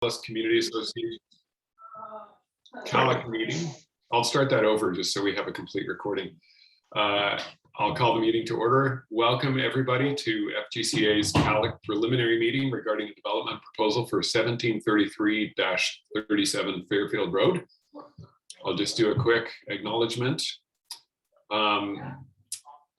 Community Association CALUC meeting. I'll start that over just so we have a complete recording. I'll call the meeting to order. Welcome everybody to FGCA's CALUC preliminary meeting regarding a development proposal for 1733-37 Fairfield Road. I'll just do a quick acknowledgement.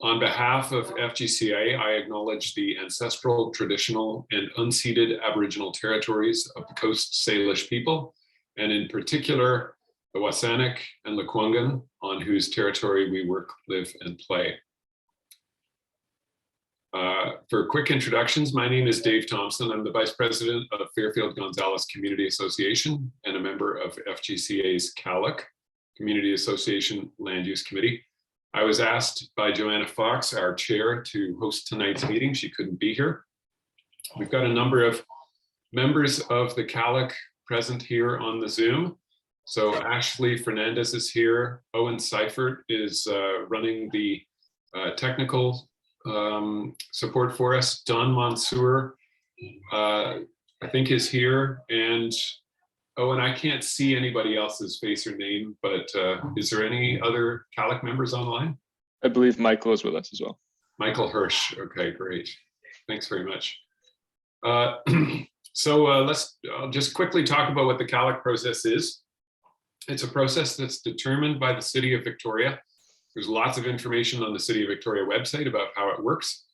On behalf of FGCA, I acknowledge the ancestral, traditional, and unceded Aboriginal territories of the Coast Salish people, and in particular, the Wasanic and Lekwungen, on whose territory we work, live, and play. For quick introductions, my name is Dave Thompson. I'm the Vice President of Fairfield Gonzalez Community Association and a member of FGCA's CALUC, Community Association Land Use Committee. I was asked by Joanna Fox, our chair, to host tonight's meeting. She couldn't be here. We've got a number of members of the CALUC present here on the Zoom. So Ashley Fernandez is here. Owen Seifert is running the technical support for us. Don Mansour, I think, is here. And Owen, I can't see anybody else's face or name, but is there any other CALUC members online? I believe Michael is with us as well. Michael Hirsch. Okay, great. Thanks very much. I'll just quickly talk about what the CALUC process is. It's a process that's determined by the City of Victoria. There's lots of information on the City of Victoria website about how it works,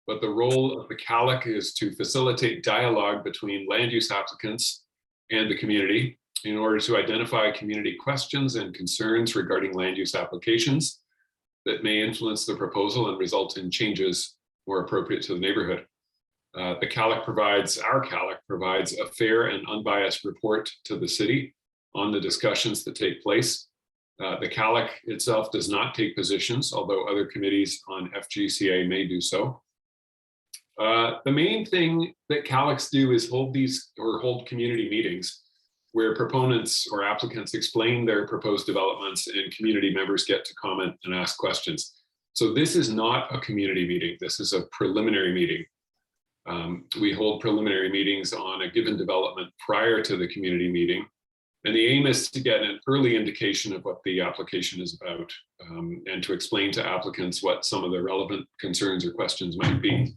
but the role of the CALUC is to facilitate dialogue between land use applicants and the community in order to identify community questions and concerns regarding land use applications that may influence the proposal and result in changes more appropriate to the neighborhood. Our CALUC provides a fair and unbiased report to the city on the discussions that take place. The CALUC itself does not take positions, although other committees on FGCA may do so. The main thing that CALUCs do is hold community meetings where proponents or applicants explain their proposed developments and community members get to comment and ask questions. So this is not a community meeting. This is a preliminary meeting. We hold preliminary meetings on a given development prior to the community meeting. And the aim is to get an early indication of what the application is about and to explain to applicants what some of the relevant concerns or questions might be.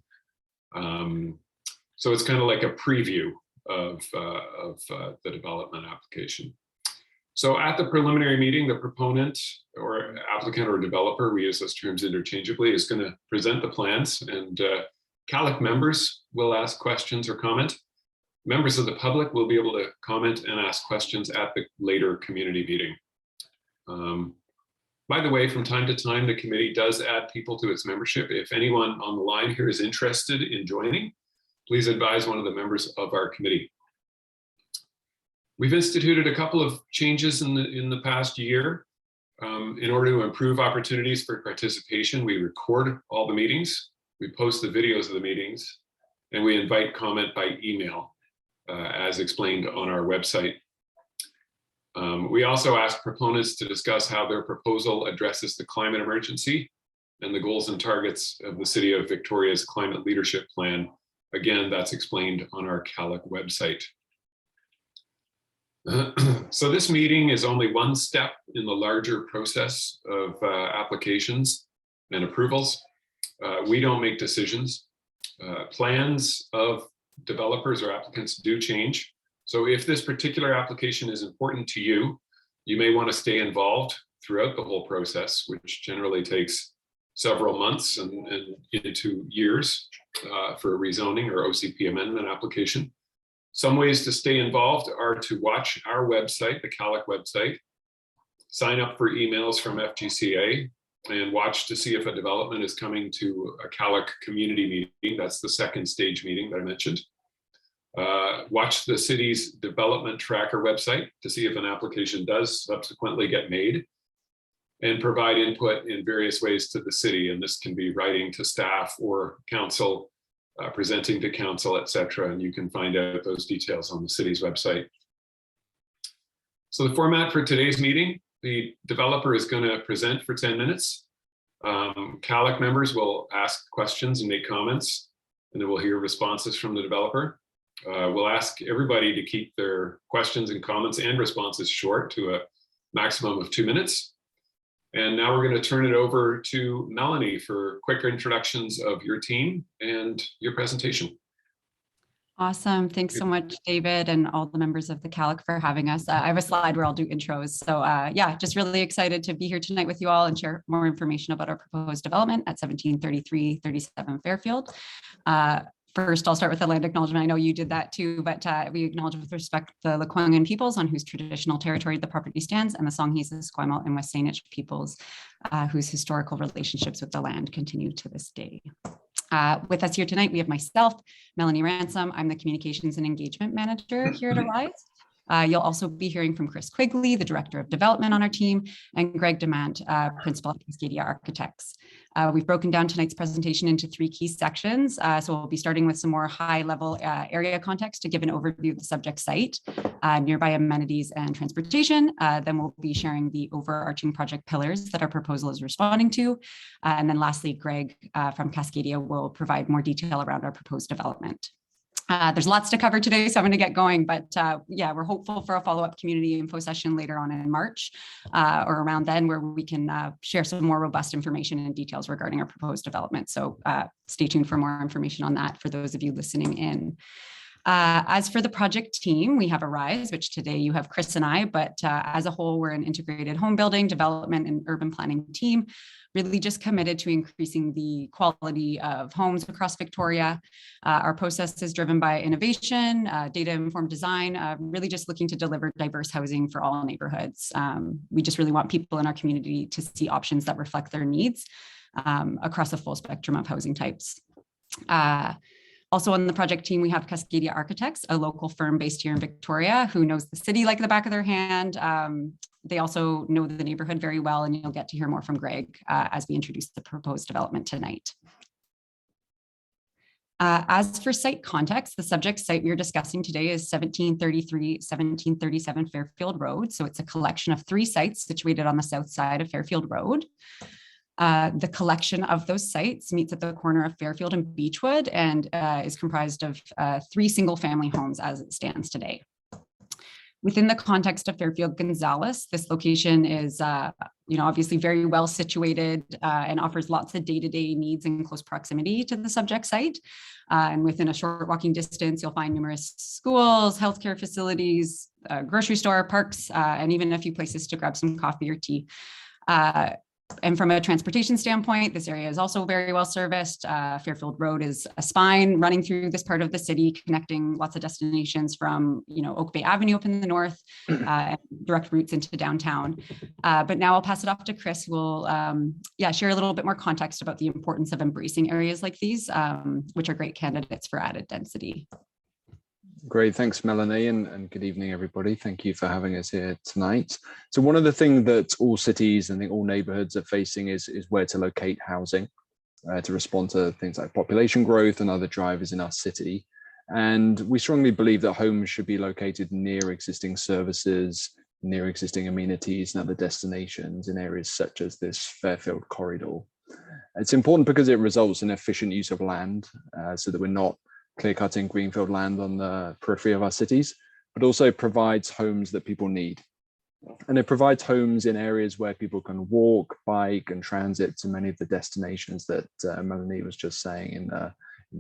So it's kind of like a preview of the development application. So at the preliminary meeting, the proponent or applicant or developer, we use those terms interchangeably, is going to present the plans, and CALUC members will ask questions or comment. Members of the public will be able to comment and ask questions at the later community meeting. By the way, from time to time, the committee does add people to its membership. If anyone on the line here is interested in joining, please advise one of the members of our committee. We've instituted a couple of changes in the past year. In order to improve opportunities for participation, we record all the meetings, we post the videos of the meetings, and we invite comment by email, as explained on our website. We also ask proponents to discuss how their proposal addresses the climate emergency and the goals and targets of the City of Victoria's Climate Leadership Plan. Again, that's explained on our CALUC website. So this meeting is only one step in the larger process of applications and approvals. We don't make decisions. Plans of developers or applicants do change. So if this particular application is important to you, you may want to stay involved throughout the whole process, which generally takes several months and into years for a rezoning or OCP amendment application. Some ways to stay involved are to watch our website, the CALUC website, sign up for emails from FGCA, and watch to see if a development is coming to a CALUC community meeting. That's the second stage meeting that I mentioned. Watch the city's development tracker website to see if an application does subsequently get made, and provide input in various ways to the city. And this can be writing to staff or council, presenting to council, etc. And you can find out those details on the city's website. So the format for today's meeting: the developer is going to present for 10 minutes. CALUC members will ask questions and make comments, and then we'll hear responses from the developer. We'll ask everybody to keep their questions and comments and responses short to a maximum of 2 minutes. And now we're going to turn it over to Melanie for quicker introductions of your team and your presentation. Awesome. Thanks so much, David, and all the members of the CALUC for having us. I have a slide where I'll do intros. So yeah, just really excited to be here tonight with you all and share more information about our proposed development at 1733-37 Fairfield. First, I'll start with the land acknowledgement. I know you did that too, but we acknowledge with respect the Lekwungen peoples on whose traditional territory the property stands, and the Songhees, Esquimalt, and West Saanich peoples whose historical relationships with the land continue to this day. With us here tonight, we have myself, Melanie Ransom. I'm the Communications and Engagement Manager here at Arise. You'll also be hearing from Chris Quigley, the Director of Development on our team, and Greg Demant, Principal at Cascadia Architects. We've broken down tonight's presentation into 3 key sections. So we'll be starting with some more high-level area context to give an overview of the subject site, nearby amenities and transportation. Then we'll be sharing the overarching project pillars that our proposal is responding to. And then lastly, Greg from Cascadia will provide more detail around our proposed development. There's lots to cover today, so I'm going to get going, but yeah, we're hopeful for a follow-up community info session later on in March or around then, where we can share some more robust information and details regarding our proposed development. So stay tuned for more information on that for those of you listening in. As for the project team, we have Arise, which today you have Chris and I, but as a whole, we're an integrated home building, development, and urban planning team, really just committed to increasing the quality of homes across Victoria. Our process is driven by innovation, data-informed design, really just looking to deliver diverse housing for all neighborhoods. We just really want people in our community to see options that reflect their needs across a full spectrum of housing types. Also on the project team, we have Cascadia Architects, a local firm based here in Victoria who knows the city like the back of their hand. They also know the neighborhood very well, and you'll get to hear more from Greg as we introduce the proposed development tonight. As for site context, the subject site we are discussing today is 1733-1737 Fairfield Road. So it's a collection of 3 sites situated on the south side of Fairfield Road. The collection of those sites meets at the corner of Fairfield and Beechwood and is comprised of 3 single-family homes as it stands today. Within the context of Fairfield Gonzales, this location is obviously very well situated and offers lots of day-to-day needs in close proximity to the subject site. And within a short walking distance, you'll find numerous schools, healthcare facilities, grocery store, parks, and even a few places to grab some coffee or tea. And from a transportation standpoint, this area is also very well serviced. Fairfield Road is a spine running through this part of the city, connecting lots of destinations from, Oak Bay Avenue up in the north, and direct routes into downtown. But now I'll pass it off to Chris, who will share a little bit more context about the importance of embracing areas like these, which are great candidates for added density. Great, thanks Melanie, and good evening everybody. Thank you for having us here tonight. So one of the things that all cities and I think all neighborhoods are facing is where to locate housing to respond to things like population growth and other drivers in our city. And we strongly believe that homes should be located near existing services, near existing amenities and other destinations in areas such as this Fairfield corridor. It's important because it results in efficient use of land so that we're not clear-cutting greenfield land on the periphery of our cities, but also provides homes that people need. And it provides homes in areas where people can walk, bike, and transit to many of the destinations that Melanie was just saying in the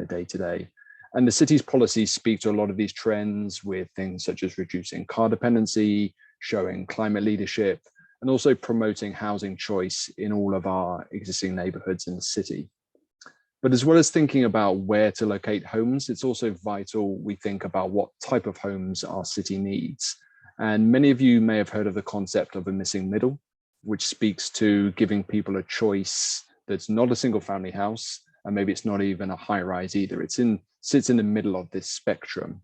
day-to-day. And the city's policies speak to a lot of these trends with things such as reducing car dependency, showing climate leadership, and also promoting housing choice in all of our existing neighborhoods in the city. But as well as thinking about where to locate homes, it's also vital we think about what type of homes our city needs. And many of you may have heard of the concept of a missing middle, which speaks to giving people a choice that's not a single family house, and maybe it's not even a high rise either. It sits in the middle of this spectrum.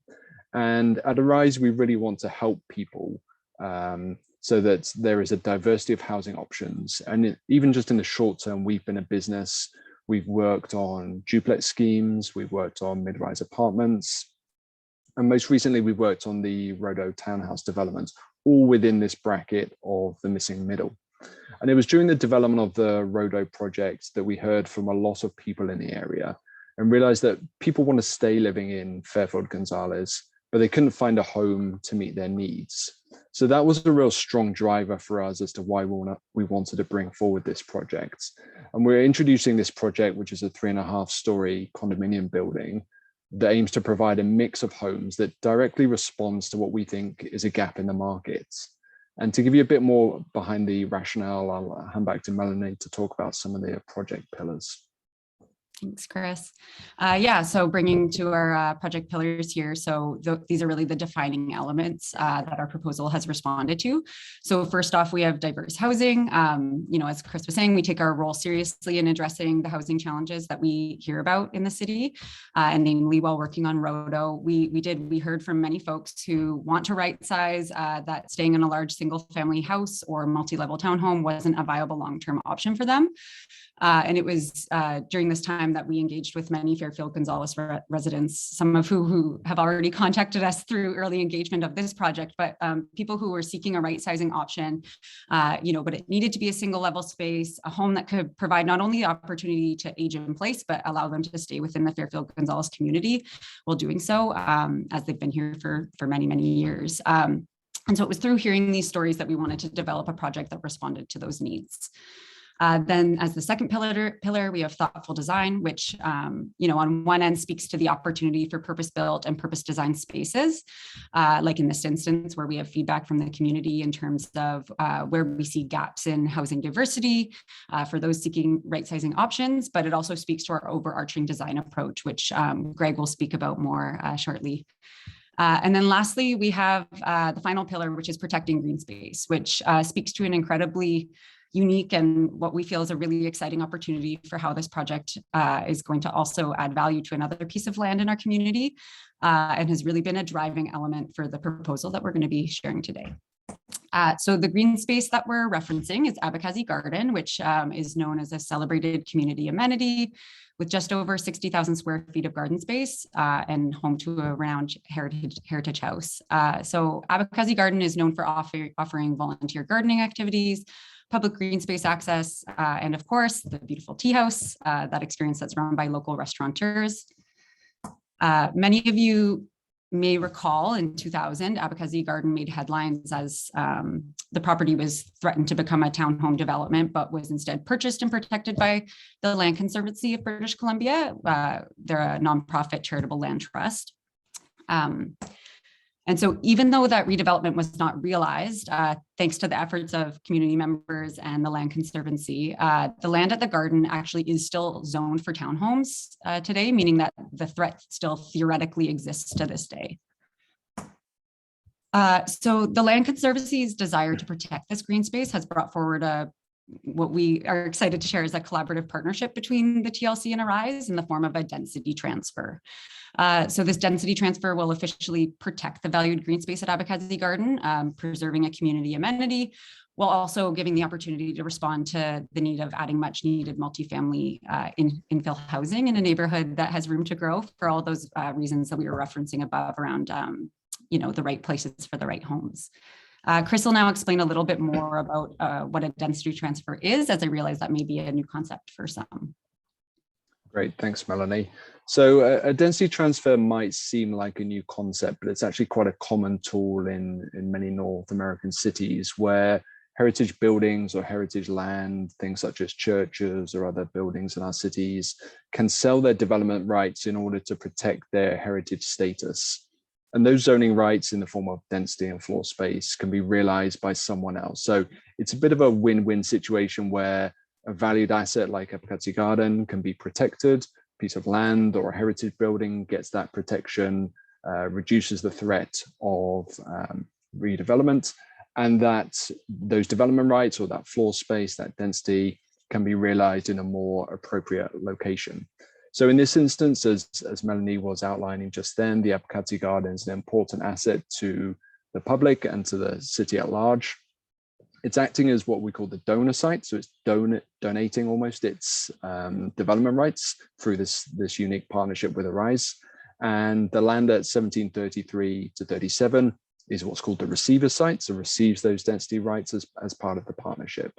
And at Arise, we really want to help people so that there is a diversity of housing options. And even just in the short term, we've been a business. We've worked on duplex schemes, we've worked on mid-rise apartments, and most recently we've worked on the Rodo townhouse developments, all within this bracket of the missing middle. And it was during the development of the Rodo project that we heard from a lot of people in the area and realized that people want to stay living in Fairfield Gonzalez, but they couldn't find a home to meet their needs. So that was a real strong driver for us as to why we wanted to bring forward this project. And we're introducing this project, which is a 3.5-story condominium building that aims to provide a mix of homes that directly responds to what we think is a gap in the market. And to give you a bit more behind the rationale, I'll hand back to Melanie to talk about some of the project pillars. Thanks, Chris. Yeah, so bringing to our project pillars here. So these are really the defining elements that our proposal has responded to. So first off, we have diverse housing. As Chris was saying, we take our role seriously in addressing the housing challenges that we hear about in the city, and namely while working on Rodo, we heard from many folks who want to right size that staying in a large single family house or multi-level townhome wasn't a viable long-term option for them. And it was during this time that we engaged with many Fairfield Gonzalez residents, some of who have already contacted us through early engagement of this project, but people who were seeking a right sizing option, but it needed to be a single level space, a home that could provide not only the opportunity to age in place, but allow them to stay within the Fairfield Gonzalez community while doing so, as they've been here for many, many years. And so it was through hearing these stories that we wanted to develop a project that responded to those needs. Then as the second pillar, we have thoughtful design, which, on one end speaks to the opportunity for purpose-built and purpose-designed spaces, like in this instance, where we have feedback from the community in terms of where we see gaps in housing diversity for those seeking right-sizing options, but it also speaks to our overarching design approach, which Greg will speak about more shortly. And then lastly, we have the final pillar, which is protecting green space, which speaks to an incredibly unique and what we feel is a really exciting opportunity for how this project is going to also add value to another piece of land in our community, and has really been a driving element for the proposal that we're going to be sharing today. So the green space that we're referencing is Abkhazi Garden, which is known as a celebrated community amenity with just over 60,000 square feet of garden space and home to a renowned heritage house. So Abkhazi Garden is known for offering volunteer gardening activities, public green space access, and of course, the beautiful tea house, that experience that's run by local restaurateurs. Many of you may recall in 2000, Abkhazi Garden made headlines as the property was threatened to become a townhome development, but was instead purchased and protected by the Land Conservancy of British Columbia. They're a nonprofit charitable land trust. And so even though that redevelopment was not realized, thanks to the efforts of community members and the Land Conservancy, the land at the garden actually is still zoned for townhomes today, meaning that the threat still theoretically exists to this day. So the Land Conservancy's desire to protect this green space has brought forward what we are excited to share is a collaborative partnership between the TLC and Arise in the form of a density transfer. So this density transfer will officially protect the valued green space at Abkhazi Garden, preserving a community amenity, while also giving the opportunity to respond to the need of adding much needed multifamily infill housing in a neighborhood that has room to grow for all those reasons that we were referencing above around the right places for the right homes. Chris will now explain a little bit more about what a density transfer is, as I realize that may be a new concept for some. Great, thanks, Melanie. So a density transfer might seem like a new concept, but it's actually quite a common tool in many North American cities where heritage buildings or heritage land, things such as churches or other buildings in our cities, can sell their development rights in order to protect their heritage status. And those zoning rights in the form of density and floor space can be realized by someone else. So it's a bit of a win-win situation where a valued asset like Abkhazi Garden can be protected, a piece of land or a heritage building gets that protection, reduces the threat of redevelopment, and that those development rights or that floor space, that density can be realized in a more appropriate location. So in this instance, as Melanie was outlining just then, the Abkhazi Garden is an important asset to the public and to the city at large. It's acting as what we call the donor site. So it's donating almost its development rights through this unique partnership with Arise. And the land at 1733 to 37 is what's called the receiver site. So receives those density rights as part of the partnership.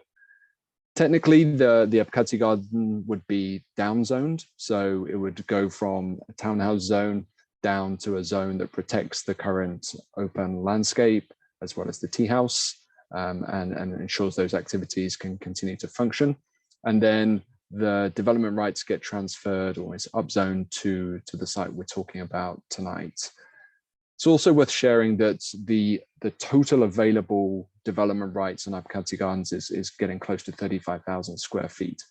Technically, the Abkhazi Garden would be downzoned, so it would go from a townhouse zone down to a zone that protects the current open landscape as well as the tea house, and ensures those activities can continue to function. And then the development rights get transferred or is upzoned to the site we're talking about tonight. It's also worth sharing that the total available development rights on Abkhazi Gardens is getting close to 35,000 square feet.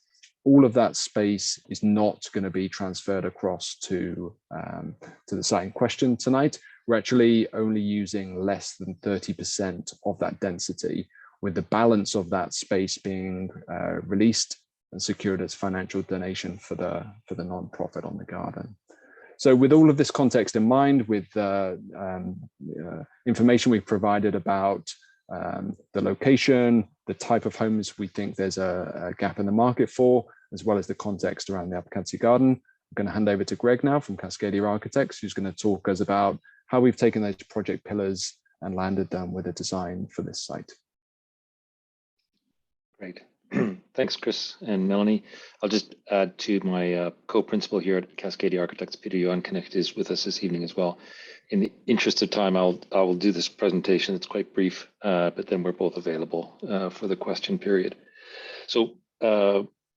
All of that space is not going to be transferred across to the site in question tonight. We're actually only using less than 30% of that density, with the balance of that space being released and secured as financial donation for the non-profit on the garden. So with all of this context in mind, with information we've provided about the location, the type of homes we think there's a gap in the market for, as well as the context around the Abkhazi Garden, I'm going to hand over to Greg now from Cascadia Architects, who's going to talk us about how we've taken those project pillars and landed them with a design for this site. Great. Thanks, Chris and Melanie. I'll just add to my co-principal here at Cascadia Architects, Peter Yuan Connect, is with us this evening as well. In the interest of time, I will do this presentation. It's quite brief, but then we're both available for the question period. So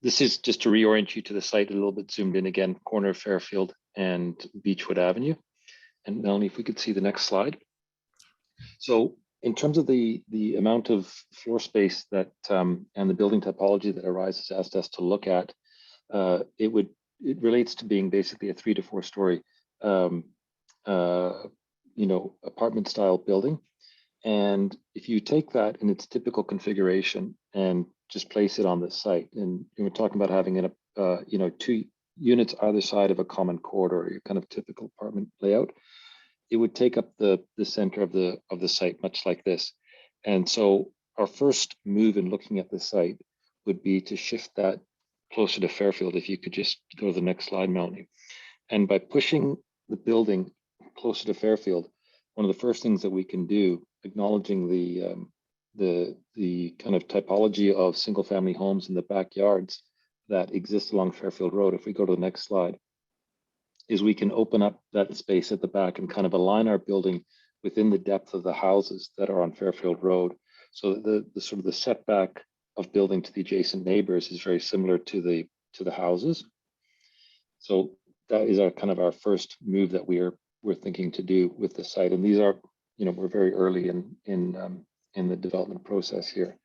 this is just to reorient you to the site a little bit, zoomed in again, corner of Fairfield and Beechwood Avenue. And Melanie, if we could see the next slide. So in terms of the amount of floor space that and the building typology that Arise has asked us to look at, it relates to being basically a 3 to 4 story apartment style building. And if you take that in its typical configuration and just place it on this site, and we're talking about having 2 units either side of a common corridor, your kind of typical apartment layout, it would take up the center of the site, much like this. And so our first move in looking at the site would be to shift that closer to Fairfield. If you could just go to the next slide, Melanie. And by pushing the building closer to Fairfield, one of the first things that we can do, acknowledging the kind of typology of single family homes in the backyards that exist along Fairfield Road, if we go to the next slide, is we can open up that space at the back and kind of align our building within the depth of the houses that are on Fairfield Road. So the sort of the setback of building to the adjacent neighbors is very similar to the houses. So that is our kind of our first move that we're thinking to do with the site. And these are, we're very early in the development process here,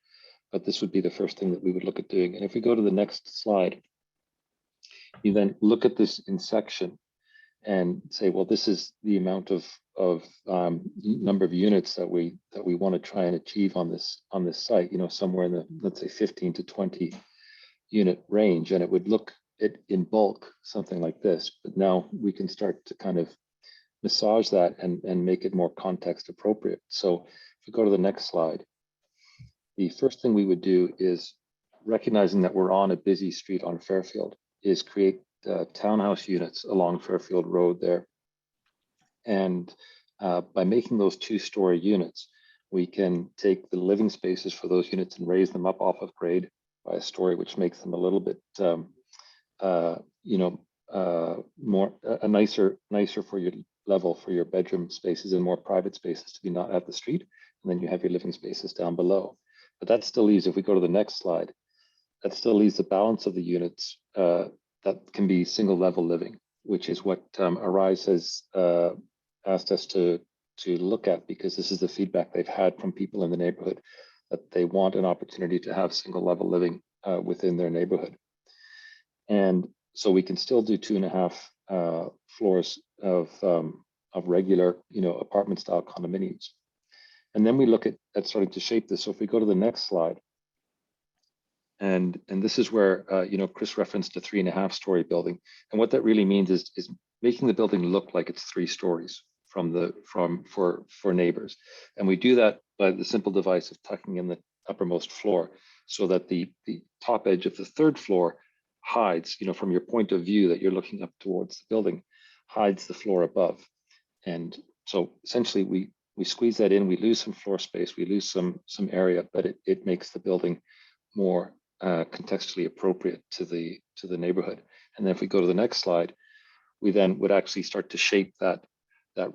but this would be the first thing that we would look at doing. And if we go to the next slide, you then look at this in section and say, well, this is the amount of number of units that we want to try and achieve on this site, somewhere in the, let's say, 15 to 20 unit range. And it would look in bulk something like this, but now we can start to kind of massage that and make it more context appropriate. So if we go to the next slide, the first thing we would do is, recognizing that we're on a busy street on Fairfield, is create townhouse units along Fairfield Road there. And by making those 2-story units, we can take the living spaces for those units and raise them up off of grade by a story, which makes them a little bit nicer for your level for your bedroom spaces and more private spaces to be not at the street. And then you have your living spaces down below. But that still leaves, if we go to the next slide, that still leaves the balance of the units that can be single level living, which is what Arise has asked us to look at, because this is the feedback they've had from people in the neighborhood, that they want an opportunity to have single level living within their neighborhood. And so we can still do 2.5 floors of regular, apartment style condominiums. And then we look at starting to shape this. So if we go to the next slide, and this is where Chris referenced a 3.5-story building, and what that really means is making the building look like it's 3 stories for neighbors. And we do that by the simple device of tucking in the uppermost floor, so that the top edge of the 3rd floor hides, from your point of view that you're looking up towards the building, hides the floor above. And so essentially we squeeze that in, we lose some floor space, we lose some area, but it makes the building more contextually appropriate to the neighborhood. And then if we go to the next slide, we then would actually start to shape that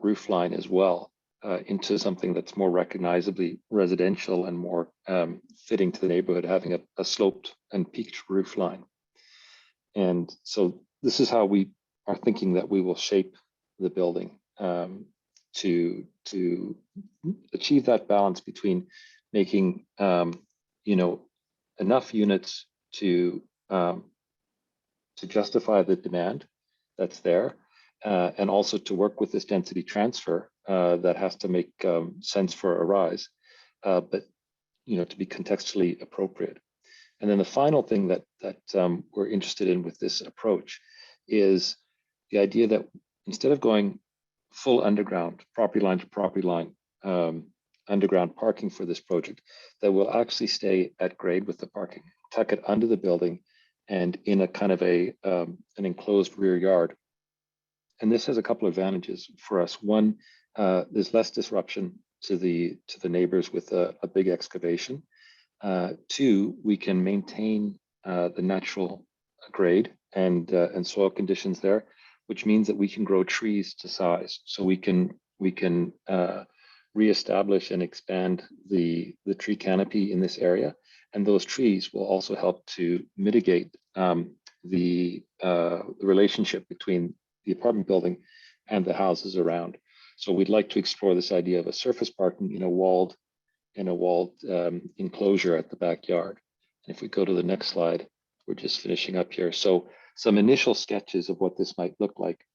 roof line as well into something that's more recognizably residential and more fitting to the neighborhood, having a sloped and peaked roof line. And so this is how we are thinking that we will shape the building to achieve that balance between making enough units to justify the demand that's there, and also to work with this density transfer that has to make sense for a rise, but to be contextually appropriate. And then the final thing that we're interested in with this approach is the idea that instead of going full underground, property line to property line, underground parking for this project, that will actually stay at grade with the parking, tuck it under the building and in a kind of an enclosed rear yard. And this has a couple of advantages for us. One, there's less disruption to the neighbors with a big excavation. Two, we can maintain the natural grade and soil conditions there, which means that we can grow trees to size. So we can reestablish and expand the tree canopy in this area, and those trees will also help to mitigate the relationship between the apartment building and the houses around. So we'd like to explore this idea of a surface parking in a walled enclosure at the backyard. And if we go to the next slide, we're just finishing up here. So some initial sketches of what this might look like.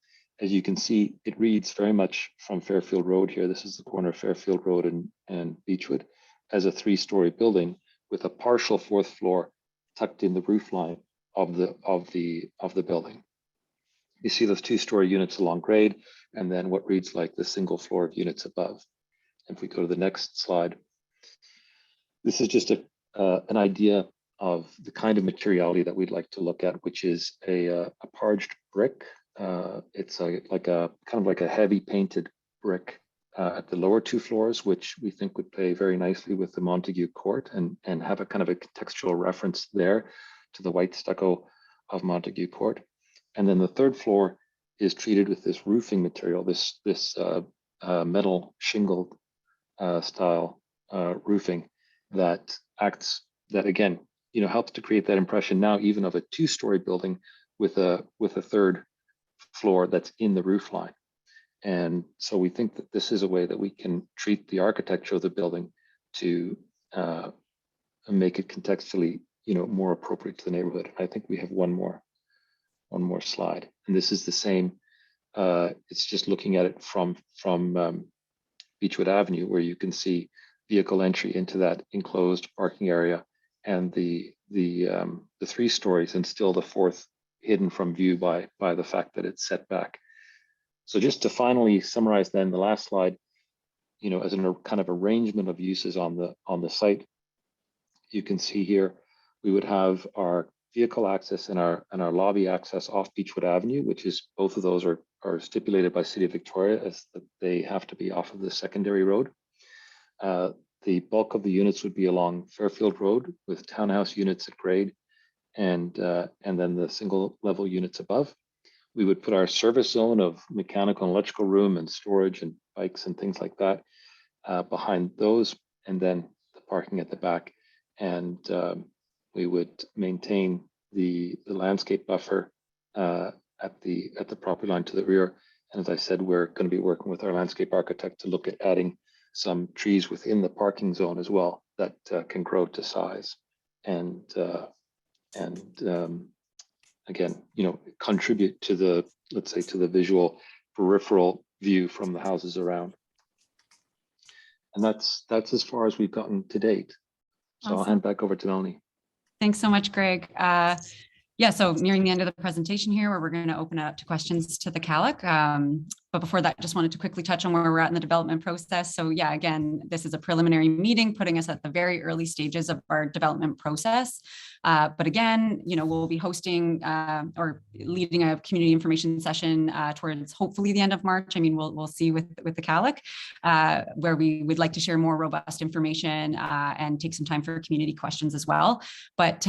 As you can see, it reads very much from Fairfield Road here. This is the corner of Fairfield Road and Beechwood as a 3-story building with a partial 4th floor tucked in the roof line of the building. You see those 2-story units along grade, and then what reads like the single floor of units above. If we go to the next slide, this is just an idea of the kind of materiality that we'd like to look at, which is a parged brick. It's like a heavy painted brick at the lower 2 floors, which we think would play very nicely with the Montague Court and have a kind of a contextual reference there to the white stucco of Montague Court. And then the 3rd floor is treated with this roofing material, this metal shingled style roofing that again, helps to create that impression now even of a 2-story building with a 3rd floor that's in the roof line. And so we think that this is a way that we can treat the architecture of the building to make it contextually, more appropriate to the neighborhood. I think we have one more slide, and this is the same. It's just looking at it from Beechwood Avenue, where you can see vehicle entry into that enclosed parking area, and the 3 stories, and still the 4th hidden from view by the fact that it's set back. So just to finally summarize then the last slide, as a kind of arrangement of uses on the site, you can see here we would have our vehicle access and our lobby access off Beechwood Avenue, which is both of those are stipulated by City of Victoria as that they have to be off of the secondary road. The bulk of the units would be along Fairfield Road with townhouse units at grade and then the single level units above. We would put our service zone of mechanical and electrical room and storage and bikes and things like that behind those, and then the parking at the back. And we would maintain the landscape buffer at the property line to the rear. And as I said, we're going to be working with our landscape architect to look at adding some trees within the parking zone as well that can grow to size and again, contribute to the, let's say, to the visual peripheral view from the houses around. And that's as far as we've gotten to date. So Awesome. I'll hand back over to Melanie. Thanks so much, Greg. Yeah, so nearing the end of the presentation here, where we're going to open it up to questions to the CALUC. But before that, just wanted to quickly touch on where we're at in the development process. So yeah, again, this is a preliminary meeting, putting us at the very early stages of our development process. But again, we'll be hosting or leading a community information session towards hopefully the end of March. I mean, we'll see with the CALUC, where we would like to share more robust information and take some time for community questions as well. But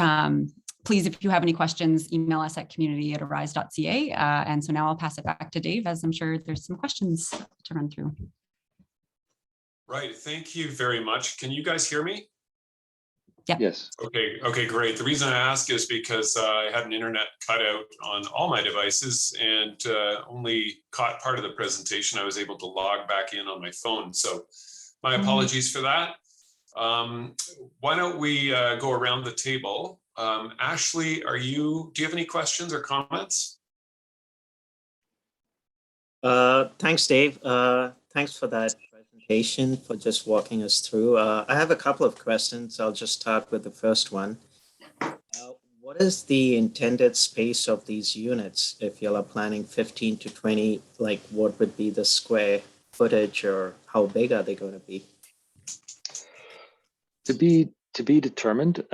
please, if you have any questions, email us at community@arise.ca. And so now I'll pass it back to Dave, as I'm sure there's some questions to run through. Right, thank you very much. Can you guys hear me? Yeah. Yes. Okay, great. The reason I ask is because I had an internet cutout on all my devices and only caught part of the presentation. I was able to log back in on my phone. So my apologies for that. Why don't we go around the table? Ashley, do you have any questions or comments? Thanks, Dave. Thanks for that presentation, for just walking us through. I have a couple of questions. I'll just start with the first one. What is the intended space of these units? If you are planning 15 to 20, like what would be the square footage, or how big are they going to be? To be determined.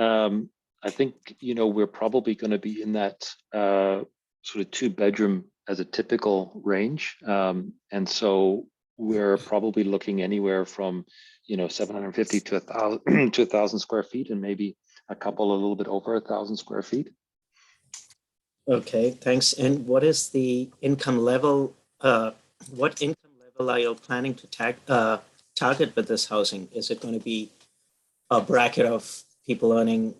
I think, we're probably going to be in that sort of 2-bedroom as a typical range. And so we're probably looking anywhere from, 750 to 1,000 square feet, and maybe a couple a little bit over 1,000 square feet. Okay, thanks. And what is the income level? What income level are you planning to target with this housing? Is it going to be a bracket of people earning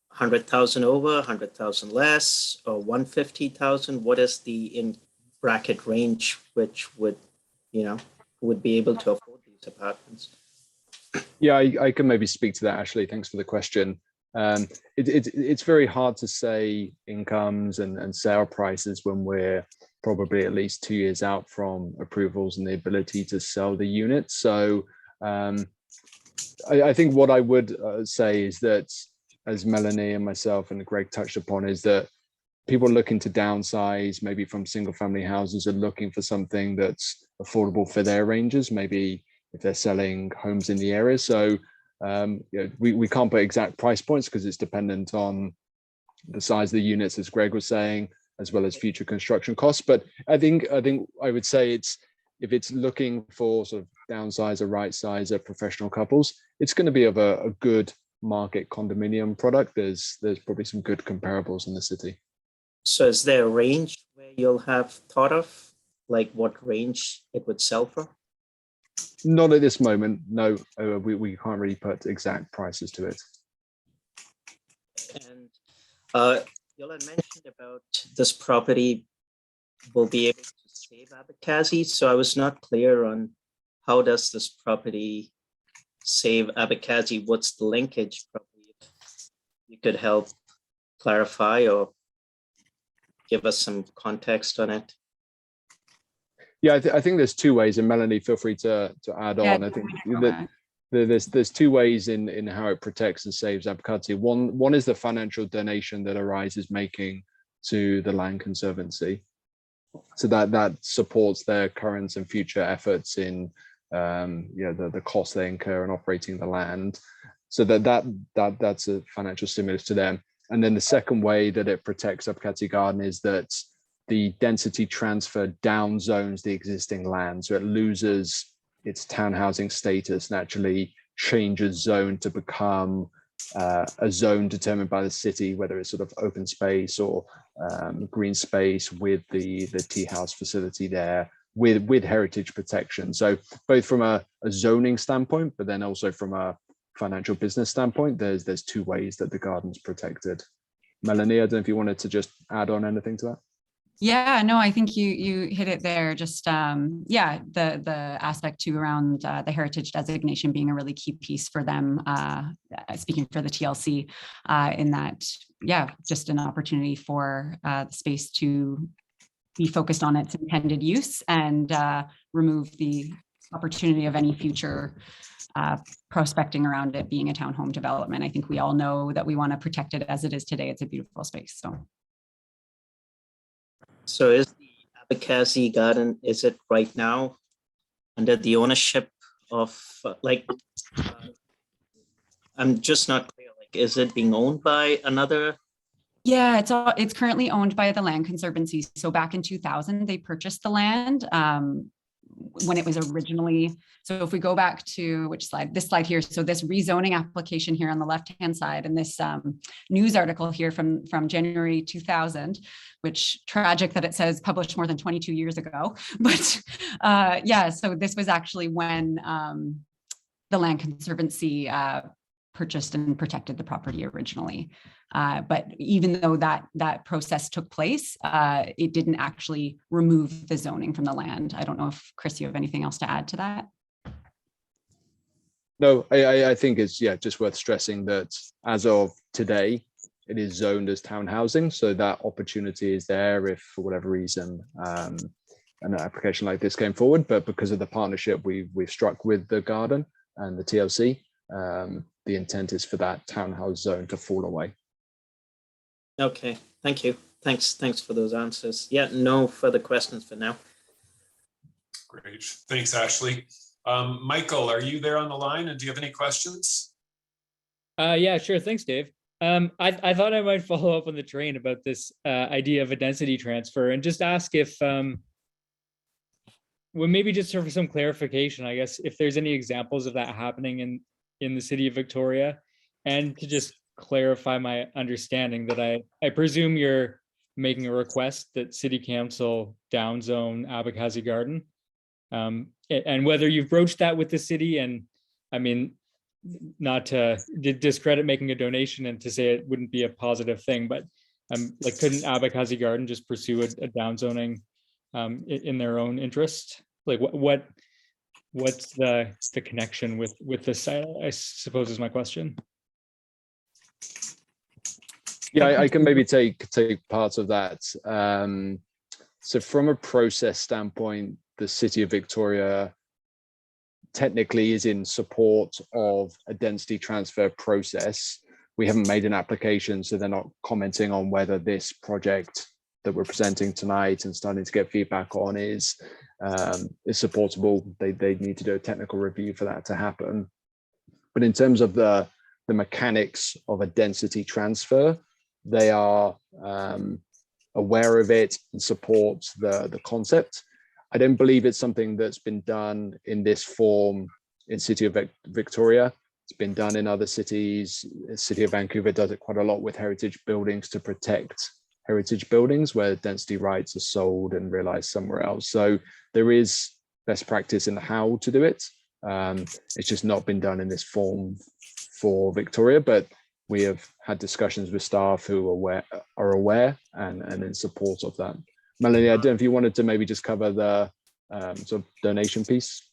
100,000 over, 100,000 less, or 150,000? What is the in bracket range which would be able to afford these apartments? Yeah, I can maybe speak to that, Ashley. Thanks for the question. It's very hard to say incomes and sale prices when we're probably at least 2 years out from approvals and the ability to sell the unit. So I think what I would say is that, as Melanie and myself and Greg touched upon, is that people looking to downsize, maybe from single family houses, are looking for something that's affordable for their ranges, maybe if they're selling homes in the area. So we can't put exact price points because it's dependent on the size of the units, as Greg was saying, as well as future construction costs. But I think I would say if it's looking for sort of downsizer, right sizer, professional couples, it's going to be of a good market condominium product. There's probably some good comparables in the city. So is there a range where you'll have thought of, like what range it would sell for? Not at this moment, no. We can't really put exact prices to it. And you had mentioned about this property will be able to save Abkhazi. So I was not clear on how does this property save Abkhazi? What's the linkage? Probably if you could help clarify or give us some context on it. Yeah, I think there's two ways, and Melanie, feel free to add on. I think that there's two ways in how it protects and saves Abkhazi. One is the financial donation that Arise is making to the Land Conservancy, so that supports their current and future efforts in the costs they incur in operating the land. So that's a financial stimulus to them. And then the second way that it protects Abkhazi Garden is that the density transfer down zones the existing land. So it loses its town housing status and actually changes zone to become a zone determined by the city, whether it's sort of open space or green space with the tea house facility there with heritage protection. So both from a zoning standpoint, but then also from a financial business standpoint, there's two ways that the garden's protected. Melanie, I don't know if you wanted to just add on anything to that. Yeah, no, I think you hit it there. Just the aspect too around the heritage designation being a really key piece for them. Speaking for the TLC, in that, just an opportunity for the space to be focused on its intended use and remove the opportunity of any future prospecting around it being a townhome development. I think we all know that we want to protect it as it is today. It's a beautiful space. So. So is the Abkhazi Garden, is it right now under the ownership of, I'm just not clear, like, is it being owned by another? Yeah, it's currently owned by the Land Conservancy. So back in 2000, they purchased the land when it was originally. So if we go back to which slide, this slide here. So this rezoning application here on the left-hand side, and this news article here from January 2000, which tragic that it says published more than 22 years ago. But yeah, so this was actually when the Land Conservancy purchased and protected the property originally. But even though that process took place, it didn't actually remove the zoning from the land. I don't know if Chris, you have anything else to add to that? No, I think it's just worth stressing that as of today, it is zoned as town housing. So that opportunity is there if for whatever reason an application like this came forward. But because of the partnership we've struck with the garden and the TLC, the intent is for that townhouse zone to fall away. Okay, thank you. Thanks for those answers. Yeah, no further questions for now. Great. Thanks, Ashley. Michael, are you there on the line and do you have any questions? Yeah, sure. Thanks, Dave. I thought I might follow up on the train about this idea of a density transfer and just ask if, well, maybe just for some clarification, I guess, if there's any examples of that happening in the city of Victoria, and to just clarify my understanding that I presume you're making a request that City Council downzone Abkhazi Garden, and whether you've broached that with the city. And I mean, not to discredit making a donation and to say it wouldn't be a positive thing, but like, couldn't Abkhazi Garden just pursue a downzoning in their own interest? Like, what's the connection with this site, I suppose, is my question. Yeah, I can maybe take part of that. So from a process standpoint, the City of Victoria technically is in support of a density transfer process. We haven't made an application, so they're not commenting on whether this project that we're presenting tonight and starting to get feedback on is supportable. They need to do a technical review for that to happen. But in terms of the mechanics of a density transfer, they are aware of it and support the concept. I don't believe it's something that's been done in this form in City of Victoria. It's been done in other cities. The City of Vancouver does it quite a lot with heritage buildings to protect heritage buildings where density rights are sold and realized somewhere else. So there is best practice in how to do it. It's just not been done in this form for Victoria, but we have had discussions with staff who are aware and in support of that. Melanie, I don't know if you wanted to maybe just cover the sort of donation piece.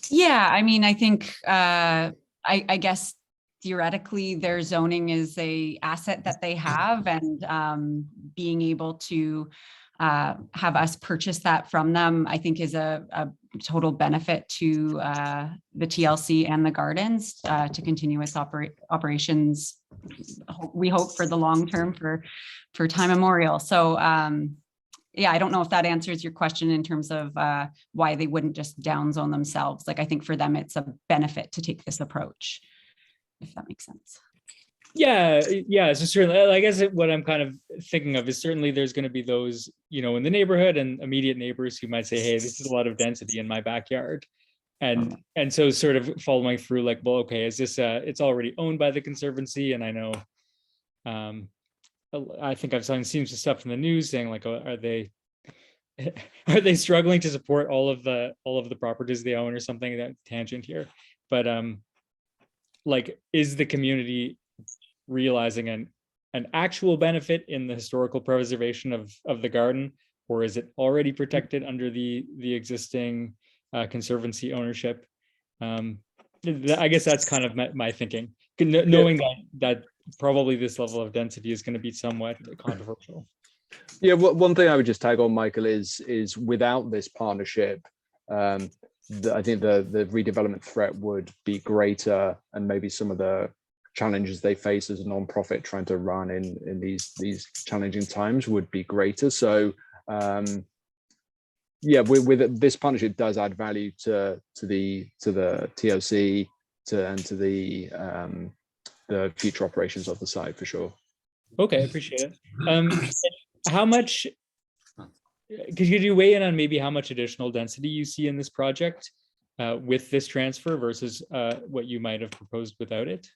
Yeah, I mean, I think, I guess theoretically their zoning is a asset that they have, and being able to have us purchase that from them, I think is a total benefit to the TLC and the gardens to continue its operations. We hope for the long term, for time immemorial. So yeah, I don't know if that answers your question in terms of why they wouldn't just downzone themselves. Like, I think for them, it's a benefit to take this approach, if that makes sense. Yeah. So certainly, I guess what I'm kind of thinking of is certainly there's going to be those, in the neighborhood and immediate neighbors who might say, hey, this is a lot of density in my backyard. And so sort of following through, like, well, okay, is this it's already owned by the Conservancy? And I know, I think I've seen some stuff in the news saying, like, are they struggling to support all of the properties they own or something? That tangent here, but like, is the community realizing an actual benefit in the historical preservation of the garden, or is it already protected under the existing Conservancy ownership? I guess that's kind of my thinking, knowing that probably this level of density is going to be somewhat controversial. Yeah, one thing I would just tag on, Michael, is without this partnership, I think the redevelopment threat would be greater, and maybe some of the challenges they face as a non-profit trying to run in these challenging times would be greater. So yeah, with this partnership does add value to the TOC and to the future operations of the site for sure. Okay, appreciate it. How much, could you weigh in on maybe how much additional density you see in this project with this transfer versus what you might have proposed without it?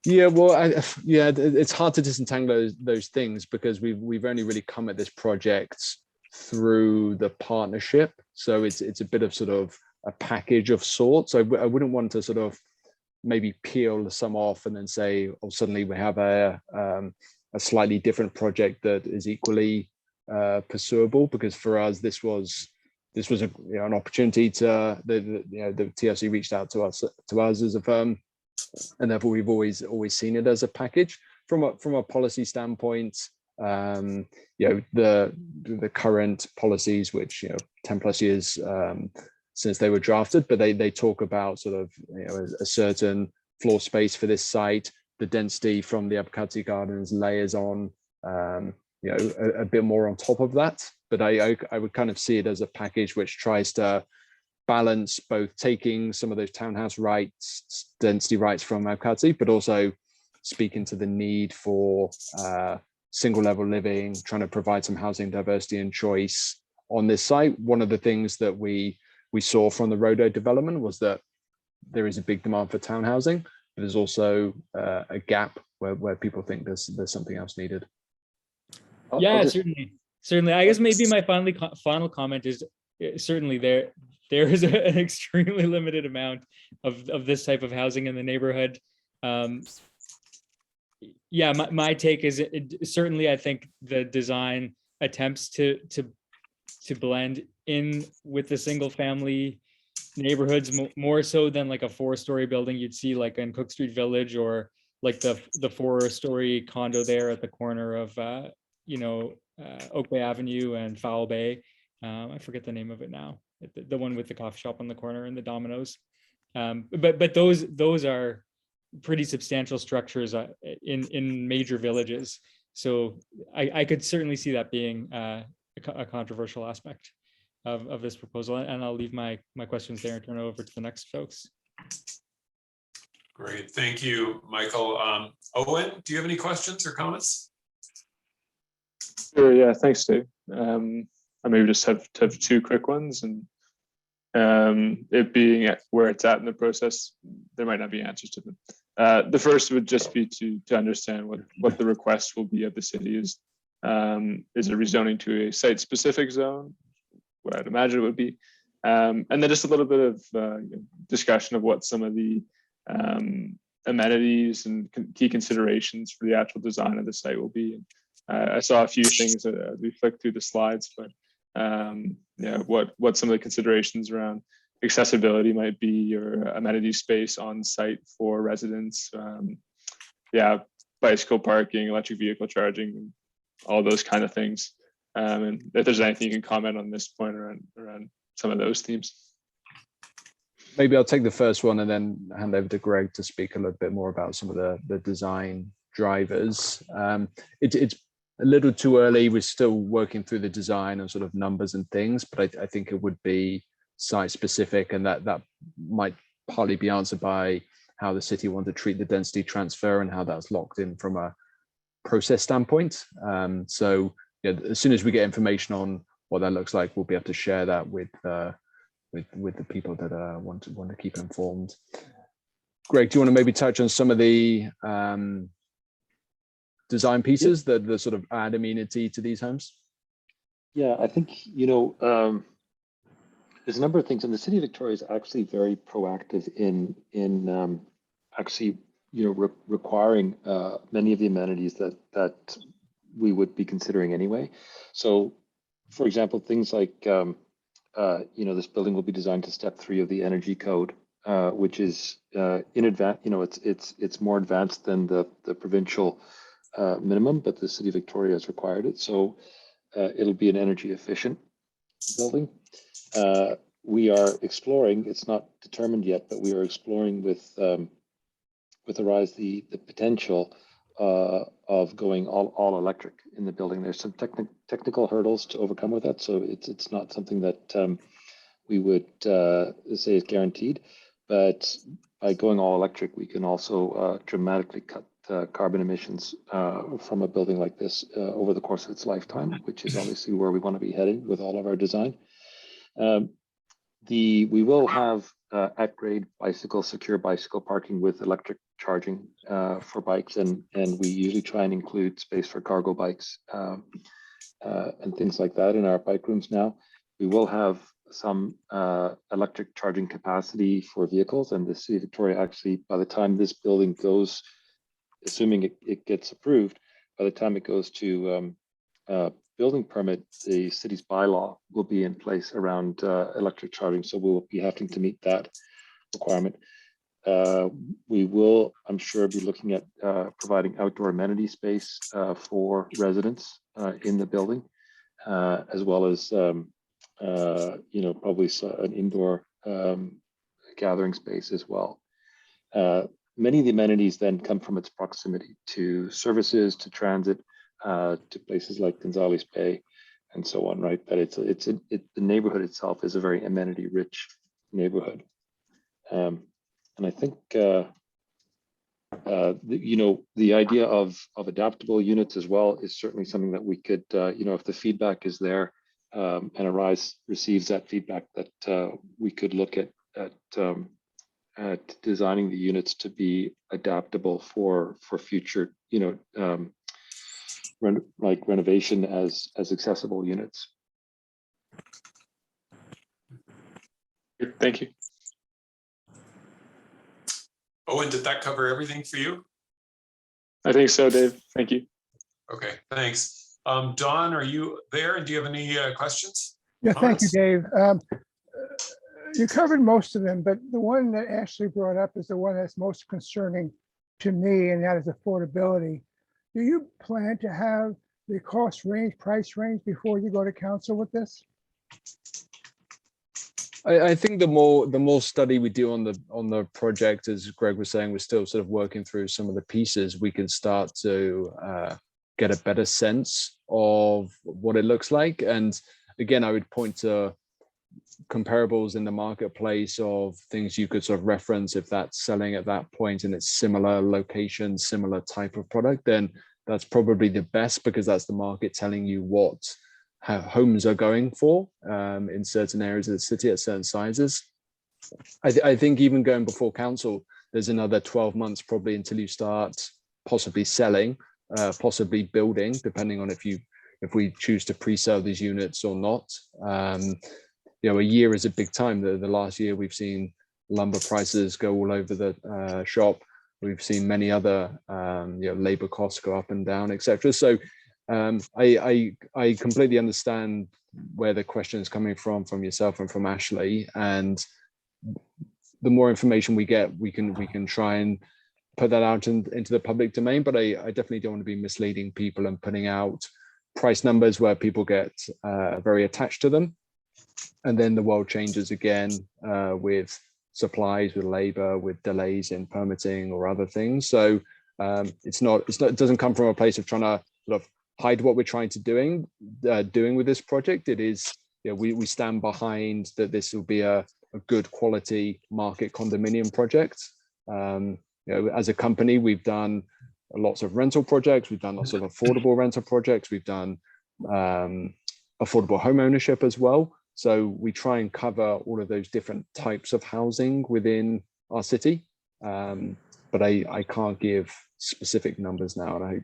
Yeah, well, yeah, it's hard to disentangle those things because we've only really come at this project through the partnership, so it's a bit of sort of a package of sorts. I wouldn't want to sort of maybe peel some off and then say, oh, suddenly we have a slightly different project that is equally pursuable, because for us this was an opportunity to the TLC reached out to us as a firm, and therefore we've always seen it as a package from a policy standpoint. The current policies, which 10 plus years since they were drafted, but they talk about sort of a certain floor space for this site. The density from the Abkhazi Gardens layers on a bit more on top of that, but I would kind of see it as a package which tries to balance both taking some of those townhouse rights, density rights from Abkhazi, but also speaking to the need for single level living, trying to provide some housing diversity and choice on this site. One of the things that we saw from the Rodo development was that there is a big demand for townhousing, but there's also a gap where people think there's something else needed. Yeah, certainly. I guess maybe my final comment is certainly there is an extremely limited amount of this type of housing in the neighborhood. Yeah, my take is certainly I think the design attempts to blend in with the single family neighborhoods more so than like a 4-story building you'd see like in Cook Street Village, or like the 4-story condo there at the corner of Oak Bay Avenue and Fowl Bay. I forget the name of it now. The one with the coffee shop on the corner and the Domino's. But those are pretty substantial structures in major villages. So I could certainly see that being a controversial aspect of this proposal. And I'll leave my questions there and turn it over to the next folks. Great, thank you, Michael. Owen, do you have any questions or comments? Sure, yeah, thanks, Dave. I maybe just have 2 quick ones, and it being where it's at in the process, there might not be answers to them. The first would just be to understand what the request will be of the city. Is it rezoning to a site-specific zone? What I'd imagine it would be. And then just a little bit of discussion of what some of the amenities and key considerations for the actual design of the site will be. I saw a few things as we flicked through the slides, but what some of the considerations around accessibility might be, or amenity space on site for residents, bicycle parking, electric vehicle charging, all those kind of things. And if there's anything you can comment on this point around some of those themes. Maybe I'll take the first one and then hand over to Greg to speak a little bit more about some of the design drivers. It's a little too early. We're still working through the design and sort of numbers and things, but I think it would be site specific, and that might partly be answered by how the city want to treat the density transfer and how that's locked in from a process standpoint. So as soon as we get information on what that looks like, we'll be able to share that with the people that want to keep informed. Greg, do you want to maybe touch on some of the design pieces that sort of add amenity to these homes? Yeah, I think, there's a number of things, and the city of Victoria is actually very proactive in actually, requiring many of the amenities that we would be considering anyway. So, for example, things like, this building will be designed to step 3 of the energy code, which is in advance. It's more advanced than the provincial minimum, but the city of Victoria has required it. So it'll be an energy efficient building. We are exploring, it's not determined yet, but we are exploring with Arise the potential going all electric in the building. There's some technical hurdles to overcome with that, so it's not something that we would say is guaranteed. But by going all electric, we can also dramatically cut carbon emissions from a building like this over the course of its lifetime, which is obviously where we want to be headed with all of our design. We will have at-grade secure bicycle parking with electric charging for bikes, and we usually try and include space for cargo bikes and things like that in our bike rooms now. We will have some electric charging capacity for vehicles, and the City of Victoria actually, by the time this building goes, assuming it gets approved, by the time it goes to building permit, the city's bylaw will be in place around electric charging, so we'll be having to meet that requirement. We will, I'm sure, be looking at providing outdoor amenity space for residents in the building, as well as probably an indoor gathering space as well. Many of the amenities then come from its proximity to services, to transit, to places like Gonzales Bay, and so on. Right, that the neighborhood itself is a very amenity-rich neighborhood, and I think the idea of adaptable units as well is certainly something that we could, if the feedback is there, and Arise receives that feedback, that we could look at designing the units to be adaptable for future, renovation as accessible units. Good, thank you. Owen, did that cover everything for you? I think so, Dave. Thank you. Okay, thanks. Don, are you there? And do you have any questions? Yeah, thank you, Dave. You covered most of them, but the one that Ashley brought up is the one that's most concerning to me, and that is affordability. Do you plan to have the price range before you go to council with this? I think the more study we do on the project, as Greg was saying, we're still sort of working through some of the pieces. We can start to get a better sense of what it looks like. And again, I would point to comparables in the marketplace of things you could sort of reference. If that's selling at that point and it's similar location, similar type of product, then that's probably the best, because that's the market telling you what homes are going for in certain areas of the city at certain sizes. I think even going before council, there's another 12 months probably until you start possibly selling, possibly building, depending on if we choose to pre-sell these units or not. A year is a big time. The last year we've seen lumber prices go all over the shop. We've seen many other labor costs go up and down, etc. So I completely understand where the question is coming from yourself and from Ashley. And the more information we get, we can try and put that out into the public domain. But I definitely don't want to be misleading people and putting out price numbers where people get very attached to them, and then the world changes again with supplies, with labor, with delays in permitting or other things. So it doesn't come from a place of trying to sort of hide what we're trying to doing with this project. It is, we stand behind that this will be a good quality market condominium project. As a company, we've done lots of rental projects, we've done lots of affordable rental projects, we've done affordable home ownership as well. So we try and cover all of those different types of housing within our city, but I can't give specific numbers now, and I hope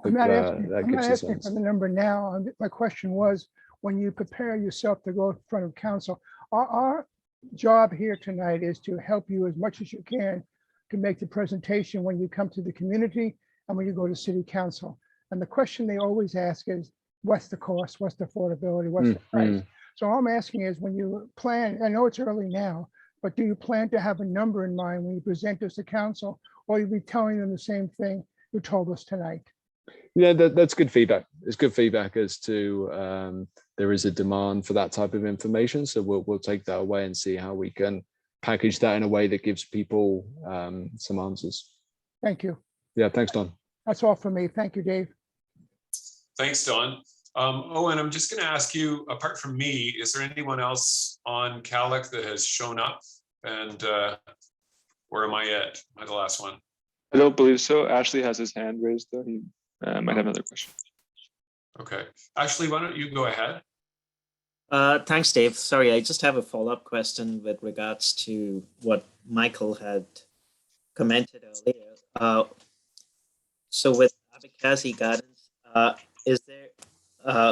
I'm not asking for the number now. My question was, when you prepare yourself to go in front of council, our job here tonight is to help you as much as you can to make the presentation when you come to the community and when you go to city council. And the question they always ask is, what's the cost? What's the affordability? What's the price? So all I'm asking is, when you plan, I know it's early now, but do you plan to have a number in mind when you present this to council, or you'll be telling them the same thing you told us tonight? Yeah, that's good feedback. It's good feedback as to there is a demand for that type of information. So we'll take that away and see how we can package that in a way that gives people some answers. Thank you. Yeah, thanks, Don. That's all for me. Thank you, Dave. Thanks, Don. And I'm just going to ask you, apart from me, is there anyone else on CALUC that has shown up? And where am I at? Am I the last one? I don't believe so. Ashley has his hand raised though. He might have another question. Okay. Ashley, why don't you go ahead? Thanks, Dave. Sorry, I just have a follow-up question with regards to what Michael had commented earlier. So with Abkhazi Gardens,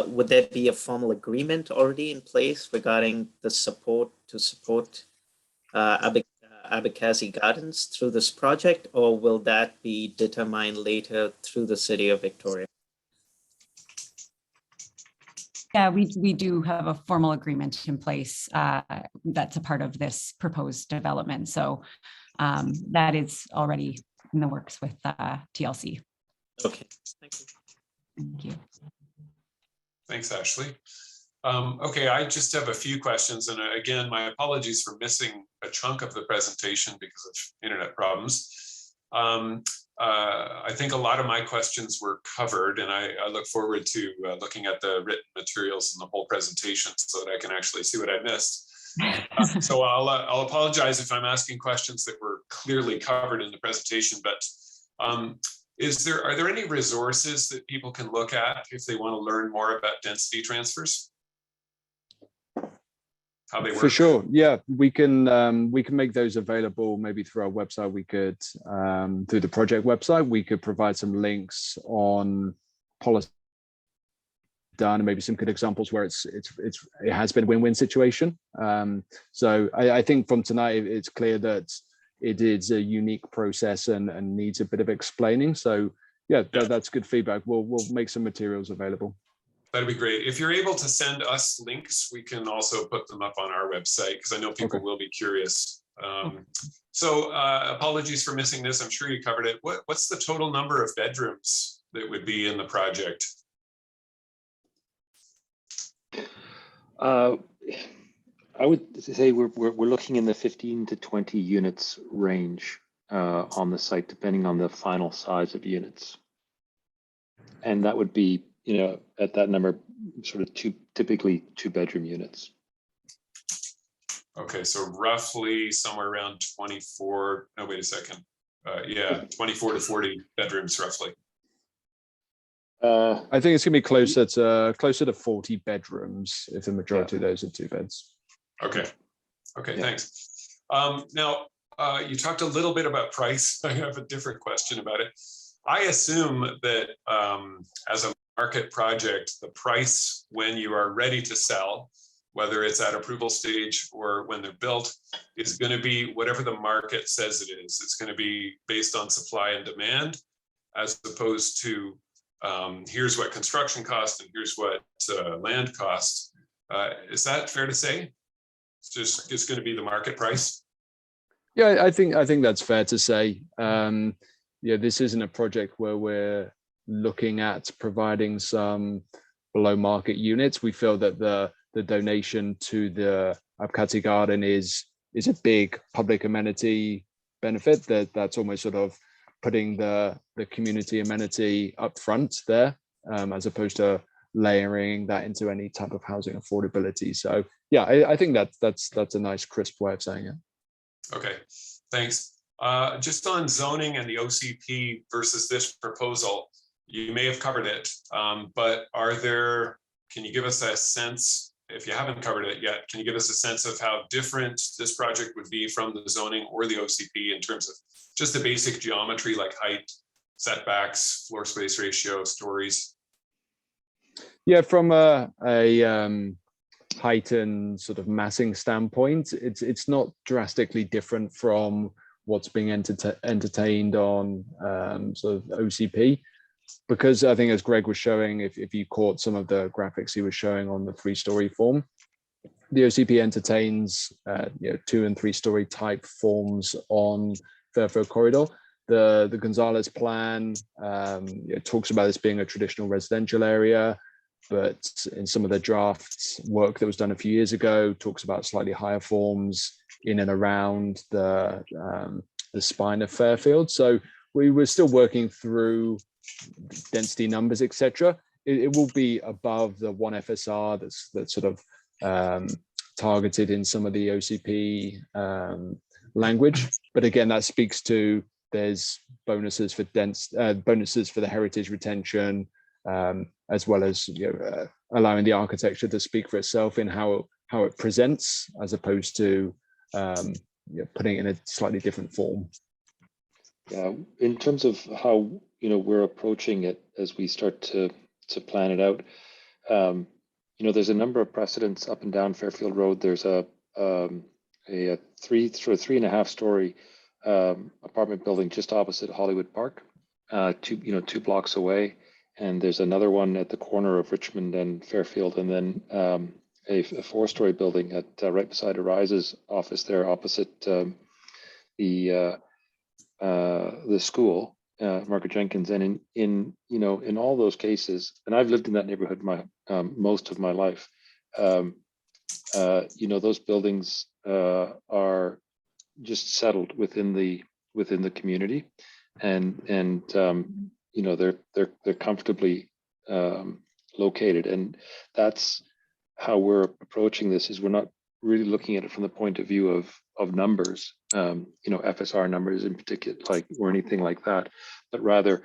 would there be a formal agreement already in place regarding the support Abkhazi Gardens through this project, or will that be determined later through the City of Victoria? Yeah, we do have a formal agreement in place that's a part of this proposed development. So that is already in the works with TLC. Okay, thank you. Thank you. Thanks, Ashley. Okay, I just have a few questions. And again, my apologies for missing a chunk of the presentation because of internet problems. I think a lot of my questions were covered, and I look forward to looking at the written materials and the whole presentation so that I can actually see what I missed. So I'll apologize if I'm asking questions that were clearly covered in the presentation, but are there any resources that people can look at if they want to learn more about density transfers? How they work? For sure, yeah, we can make those available maybe through our website. We could through the project website, we could provide some links on policy done and maybe some good examples where it has been a win-win situation. So I think from tonight it's clear that it is a unique process and needs a bit of explaining. So yeah, that's good feedback. We'll make some materials available. That'd be great. If you're able to send us links, we can also put them up on our website because I know people will be curious. So apologies for missing this. I'm sure you covered it. What's the total number of bedrooms that would be in the project? I would say we're looking in the 15 to 20 units range on the site, depending on the final size of units. And that would be, at that number, sort of typically 2-bedroom units. Okay, so roughly somewhere around 24, no, wait a second. 24 to 40 bedrooms roughly. I think it's gonna be closer to 40 bedrooms if the majority of those are 2 beds. Okay, thanks. Now, you talked a little bit about price. I have a different question about it. I assume that as a market project, the price when you are ready to sell, whether it's at approval stage or when they're built, is going to be whatever the market says it is. It's going to be based on supply and demand, as opposed to here's what construction costs and here's what land costs. Is that fair to say? It's just going to be the market price? Yeah, I think that's fair to say. This isn't a project where we're looking at providing some below market units. We feel that the donation to the Abkhazi Garden is a big public amenity benefit. That's almost sort of putting the community amenity up front there, as opposed to layering that into any type of housing affordability. So yeah, I think that's a nice crisp way of saying it. Okay, thanks. Just on zoning and the OCP versus this proposal, you may have covered it, but can you give us a sense, if you haven't covered it yet, can you give us a sense of how different this project would be from the zoning or the OCP in terms of just the basic geometry like height, setbacks, floor space ratio, stories? Yeah, from a height and sort of massing standpoint, it's not drastically different from what's being entertained on sort of OCP, because I think, as Greg was showing, if you caught some of the graphics he was showing on the 3-story form, the OCP entertains 2- and 3-story type forms on Fairfield Corridor. The Gonzalez plan talks about this being a traditional residential area, but in some of the draft work that was done a few years ago, talks about slightly higher forms in and around the spine of Fairfield. So we were still working through density numbers, etc. It will be above the 1 FSR that's sort of targeted in some of the OCP language. But again, that speaks to there's bonuses for bonuses for the heritage retention, as well as allowing the architecture to speak for itself in how it presents, as opposed to putting it in a slightly different form. Yeah, in terms of how we're approaching it as we start to plan it out, there's a number of precedents up and down Fairfield Road. There's a 3.5 story apartment building just opposite Hollywood Park, 2 blocks away, and there's another one at the corner of Richmond and Fairfield, and then a 4-story building at right beside Arise's office there, opposite the school, Margaret Jenkins. And in all those cases, and I've lived in that neighborhood most of my life, those buildings are just settled within the community, and they're comfortably located, and that's how we're approaching this. Is we're not really looking at it from the point of view of numbers, FSR numbers in particular, or anything like that, but rather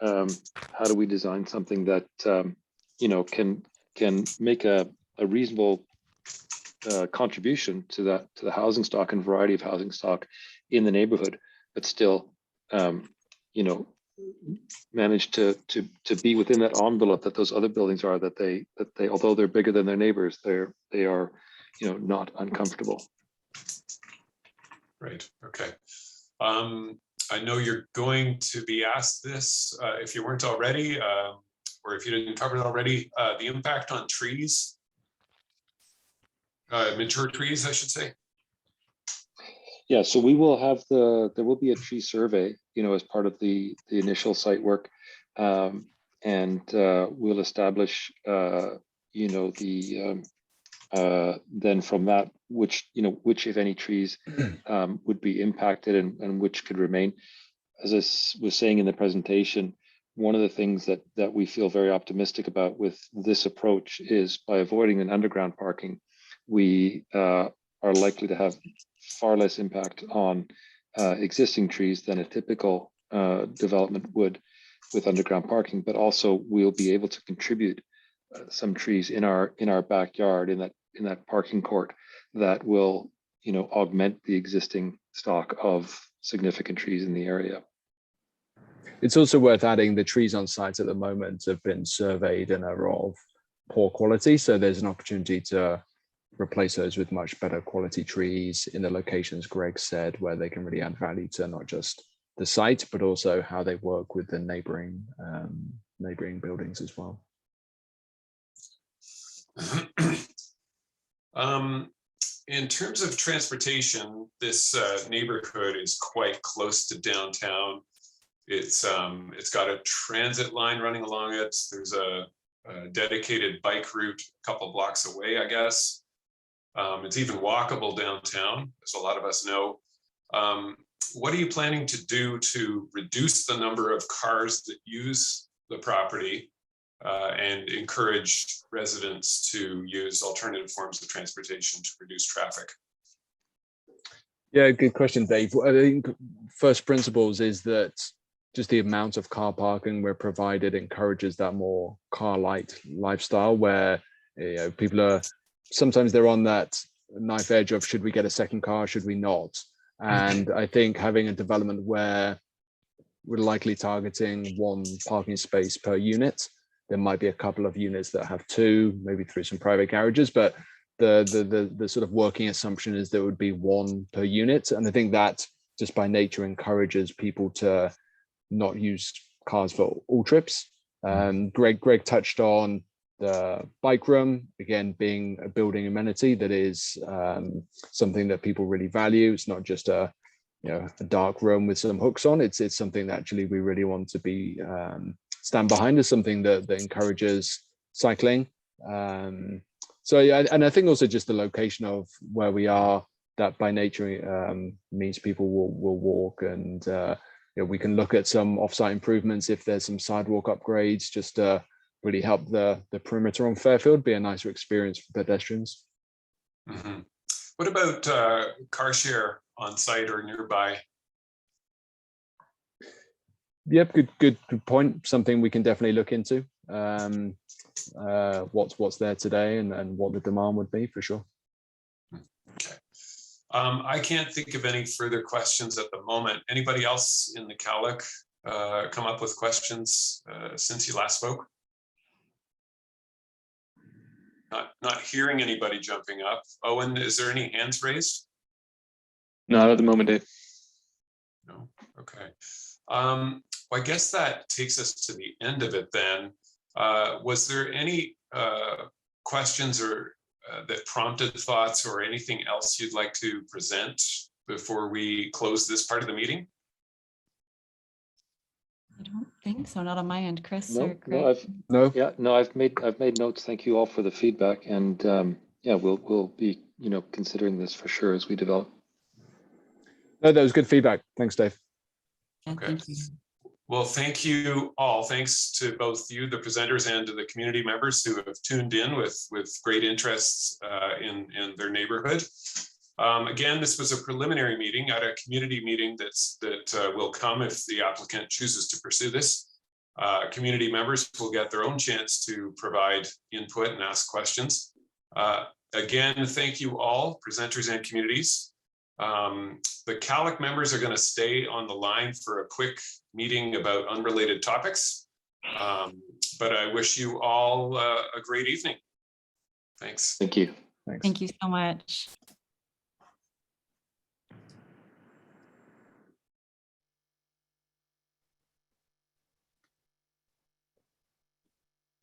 how do we design something that can make a reasonable contribution to the housing stock and variety of housing stock in the neighborhood, but still manage to be within that envelope that those other buildings are, that they although they're bigger than their neighbors, they are not uncomfortable. Right. Okay. I know you're going to be asked this if you weren't already, or if you didn't cover it already, the impact on trees, mature trees, I should say. Yeah, so we will have there will be a tree survey, as part of the initial site work, and we'll establish, then from that, which if any trees would be impacted and which could remain. As I was saying in the presentation, one of the things that we feel very optimistic about with this approach is by avoiding an underground parking, we are likely to have far less impact on existing trees than a typical development would with underground parking, but also we'll be able to contribute some trees in our backyard, in that parking court, that will augment the existing stock of significant trees in the area. It's also worth adding the trees on site at the moment have been surveyed and are of poor quality, so there's an opportunity to replace those with much better quality trees in the locations Greg said, where they can really add value to not just the site, but also how they work with the neighboring buildings as well. In terms of transportation, this neighborhood is quite close to downtown. It's got a transit line running along it. There's a dedicated bike route a couple blocks away, I guess. It's even walkable downtown, as a lot of us know. What are you planning to do to reduce the number of cars that use the property and encourage residents to use alternative forms of transportation to reduce traffic? Yeah, good question, Dave. I think first principles is that just the amount of car parking we're provided encourages that more car-light lifestyle, where people are sometimes they're on that knife edge of should we get a second car, should we not? And I think having a development where we're likely targeting 1 parking space per unit, there might be a couple of units that have 2, maybe through some private garages, but the sort of working assumption is there would be 1 per unit. And I think that just by nature encourages people to not use cars for all trips. Greg touched on the bike room, again, being a building amenity that is something that people really value. It's not just a dark room with some hooks on. It's something that actually we really want to be stand behind as something that encourages cycling. So yeah, and I think also just the location of where we are, that by nature means people will walk, and we can look at some offsite improvements if there's some sidewalk upgrades, just to really help the perimeter on Fairfield be a nicer experience for pedestrians. Mhm. What about car share on site or nearby? Yep, good point. Something we can definitely look into. What's there today and what the demand would be, for sure. Okay. I can't think of any further questions at the moment. Anybody else in the CALUC come up with questions since you last spoke? Not hearing anybody jumping up. Owen, is there any hands raised? Not at the moment, Dave. No. Okay. Well, I guess that takes us to the end of it then. Was there any questions or that prompted thoughts or anything else you'd like to present before we close this part of the meeting? I don't think so, not on my end, Chris or No, Greg. I've made notes. Thank you all for the feedback, and yeah, we'll be considering this for sure as we develop. No, that was good feedback. Thanks, Dave. Yeah, Okay. thank you. Well, thank you all. Thanks to both you, the presenters, and to the community members who have tuned in with great interests in their neighborhood. Again, this was a preliminary meeting at a community meeting that will come if the applicant chooses to pursue this. Community members will get their own chance to provide input and ask questions. Again, thank you all, presenters and communities. The CALUC members are going to stay on the line for a quick meeting about unrelated topics. But I wish you all a great evening. Thanks. Thank you. Thanks. Thank you so much.